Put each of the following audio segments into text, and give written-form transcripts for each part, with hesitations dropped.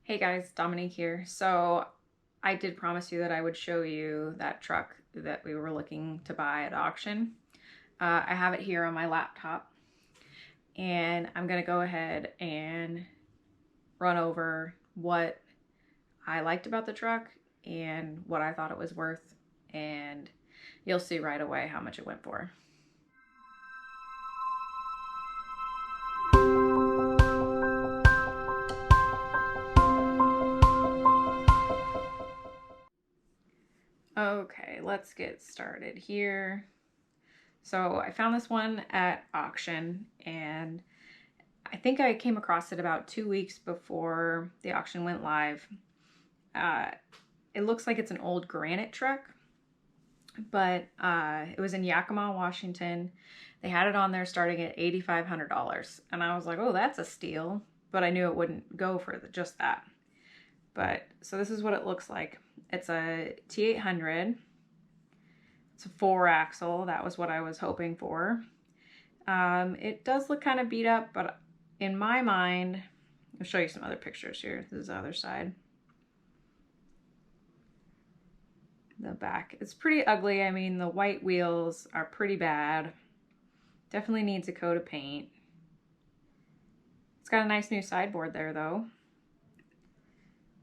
Hey guys, Dominique here. So I did promise you that I would show you that truck that we were looking to buy at auction. I have it here on my laptop and I'm gonna go ahead and run over what I liked about the truck and what I thought it was worth, and you'll see right away how much it went for. Okay, let's get started here. So I found this one at auction, and I think I came across it about 2 weeks before the auction went live. It looks like it's an old granite truck, but it was in Yakima, Washington. They had it on there starting at $8,500, and I was like, oh, that's a steal, but I knew it wouldn't go for just that. But so this is what it looks like. It's a T800. It's a 4-axle. That was what I was hoping for. It does look kind of beat up, but in my mind, I'll show you some other pictures here. This is the other side. The back. It's pretty ugly. I mean, the white wheels are pretty bad. Definitely needs a coat of paint. It's got a nice new sideboard there, though.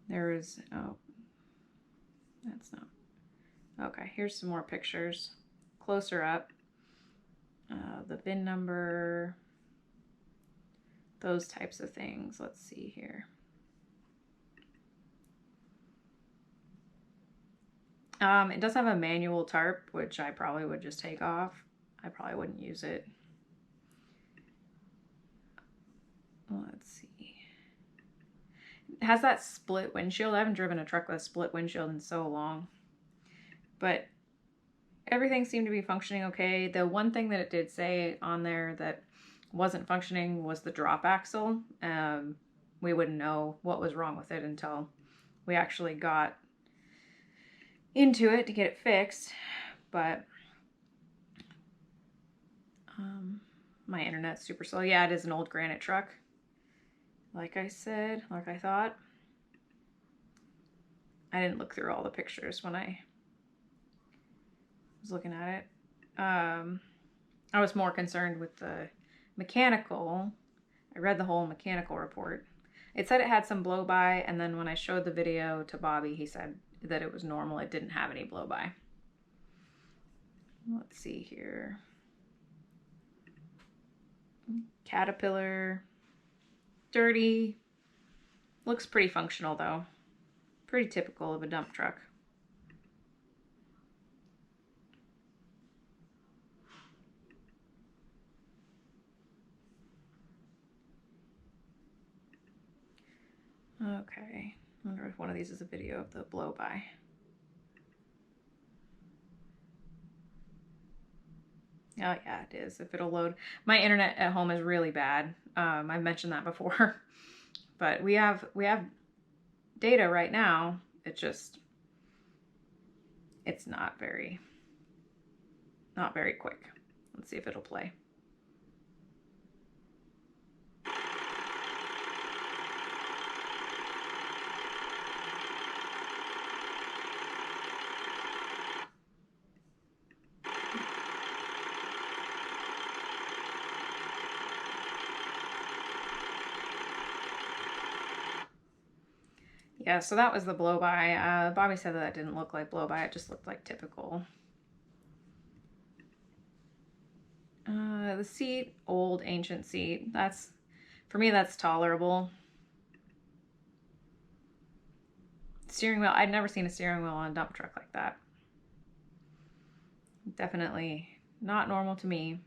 There's, oh, that's not. Okay, here's some more pictures. Closer up. The VIN number. Those types of things. Let's see here. It does have a manual tarp, which I probably would just take off. I probably wouldn't use it. Let's see. It has that split windshield. I haven't driven a truck with a split windshield in so long. But everything seemed to be functioning okay. The one thing that it did say on there that wasn't functioning was the drop axle. We wouldn't know what was wrong with it until we actually got into it to get it fixed. But my internet's super slow. Yeah, it is an old granite truck. Like I said, like I thought. I didn't look through all the pictures when I was looking at it. I was more concerned with the mechanical. I read the whole mechanical report. It said it had some blow by, and then when I showed the video to Bobby, he said that it was normal. It didn't have any blow by. Let's see here. Caterpillar. Dirty. Looks pretty functional though. Pretty typical of a dump truck. Okay, I wonder if one of these is a video of the blow-by. Oh yeah, it is, if it'll load. My internet at home is really bad. I've mentioned that before. But we have data right now. It's not very quick. Let's see if it'll play. Yeah, so that was the blow-by. Bobby said that didn't look like blow-by. It just looked like typical. The seat, old, ancient seat. For me, that's tolerable. Steering wheel. I'd never seen a steering wheel on a dump truck like that. Definitely not normal to me.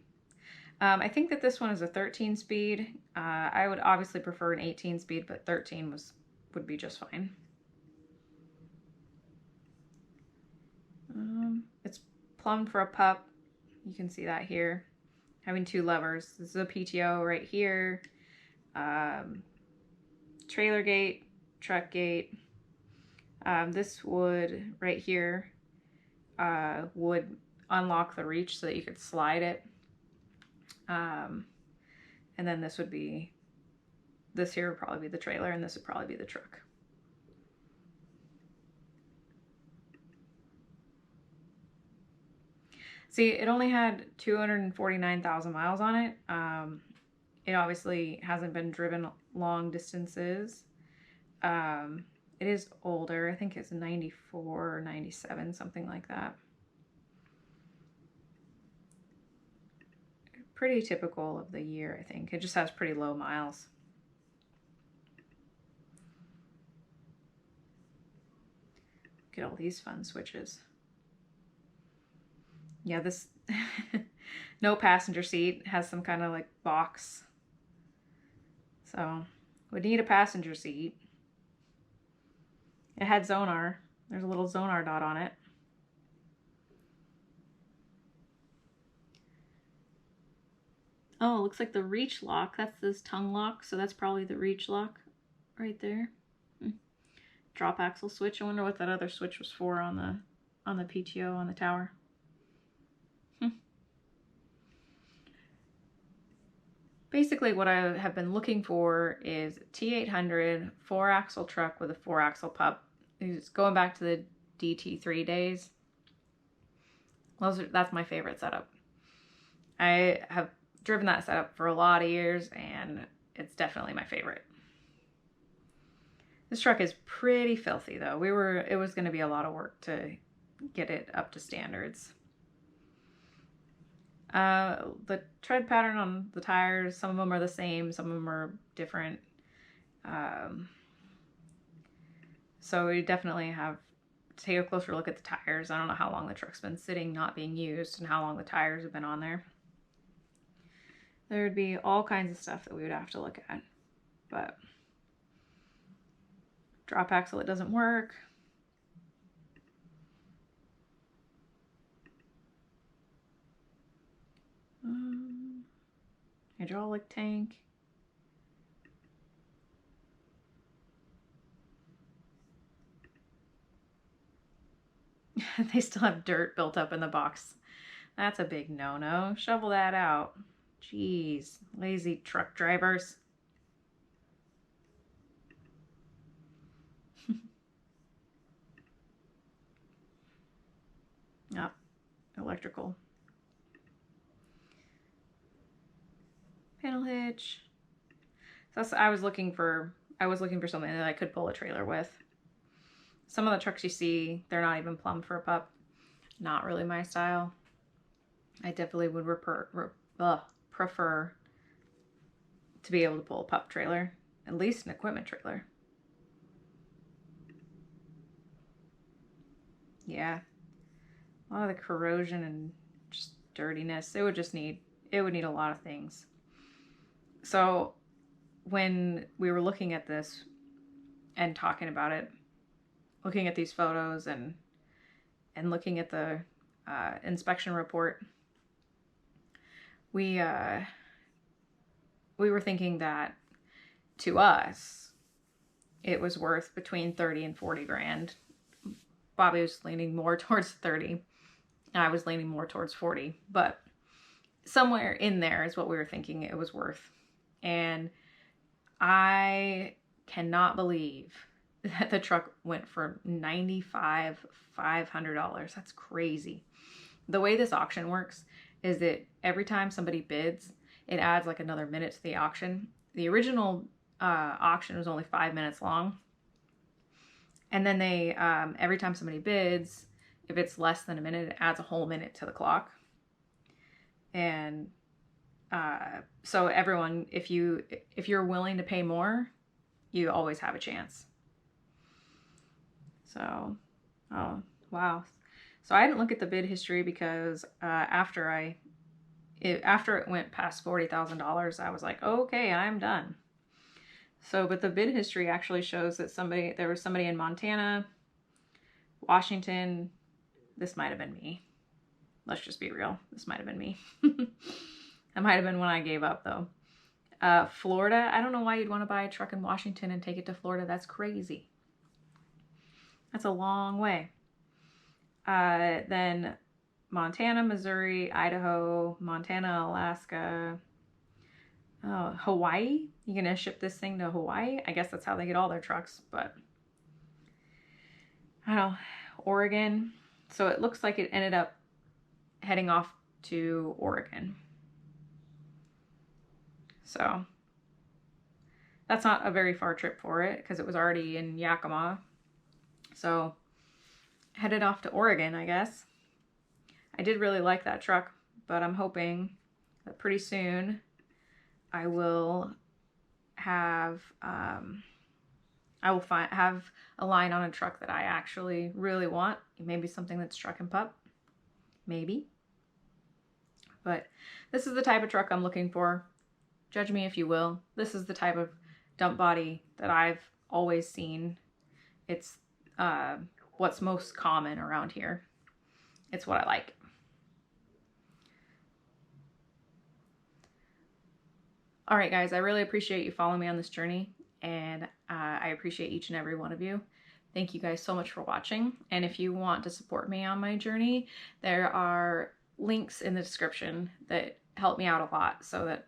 I think that this one is a 13-speed. I would obviously prefer an 18-speed, but 13 would be just fine. It's plumbed for a pup. You can see that here. Having 2 levers. This is a PTO right here. Trailer gate, truck gate. This would right here would unlock the reach so that you could slide it. And then this here would probably be the trailer, and this would probably be the truck. See, it only had 249,000 miles on it. It obviously hasn't been driven long distances. It is older. I think it's 94 or 97, something like that. Pretty typical of the year, I think. It just has pretty low miles. Get all these fun switches. Yeah, this no passenger seat, has some kind of like box. So would need a passenger seat. It had Zonar. There's a little Zonar dot on it. Oh, it looks like the reach lock. That's this tongue lock, so that's probably the reach lock right there. Drop axle switch. I wonder what that other switch was for on the PTO on the tower. Basically what I have been looking for is T800 4-axle truck with a 4-axle pup. It's going back to the DT3 days. That's my favorite setup. I have driven that setup for a lot of years and it's definitely my favorite. This truck is pretty filthy though. It was going to be a lot of work to get it up to standards. The tread pattern on the tires, some of them are the same, some of them are different. So we definitely have to take a closer look at the tires. I don't know how long the truck's been sitting, not being used, and how long the tires have been on there. There would be all kinds of stuff that we would have to look at. But drop axle, it doesn't work. Hydraulic tank. They still have dirt built up in the box. That's a big no-no. Shovel that out. Jeez, lazy truck drivers. Oh, electrical. Panel hitch. So I was looking for something that I could pull a trailer with. Some of the trucks you see, they're not even plumbed for a pup. Not really my style. I definitely would prefer to be able to pull a pup trailer, at least an equipment trailer. Yeah, a lot of the corrosion and just dirtiness. It would need a lot of things. So when we were looking at this and talking about it, looking at these photos and looking at the inspection report, we were thinking that to us it was worth between 30 and 40 grand. Bobby was leaning more towards 30. I was leaning more towards 40, but somewhere in there is what we were thinking it was worth. And I cannot believe that the truck went for $95,500. That's crazy. The way this auction works is that every time somebody bids, it adds like another minute to the auction. The original auction was only 5 minutes long. And then they, every time somebody bids, if it's less than a minute, it adds a whole minute to the clock. And so everyone, if you're willing to pay more, you always have a chance. So, oh, wow. So I didn't look at the bid history because after it went past $40,000, I was like, okay, I'm done. So, but the bid history actually shows that there was somebody in Montana, Washington. This might have been me. Let's just be real. This might have been me. That might have been when I gave up though. Florida. I don't know why you'd want to buy a truck in Washington and take it to Florida. That's crazy. That's a long way. Then Montana, Missouri, Idaho, Montana, Alaska, Hawaii. You gonna ship this thing to Hawaii? I guess that's how they get all their trucks, but I don't know. Oregon. So it looks like it ended up heading off to Oregon. So that's not a very far trip for it because it was already in Yakima. So headed off to Oregon, I guess. I did really like that truck, but I'm hoping that pretty soon I will have have a line on a truck that I actually really want. Maybe something that's truck and pup, maybe. But this is the type of truck I'm looking for. Judge me if you will. This is the type of dump body that I've always seen. It's what's most common around here. It's what I like. All right, guys, I really appreciate you following me on this journey, and I appreciate each and every one of you. Thank you guys so much for watching. And if you want to support me on my journey, there are links in the description that help me out a lot so that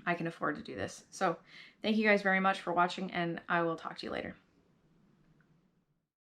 I can afford to do this. So thank you guys very much for watching, and I will talk to you later.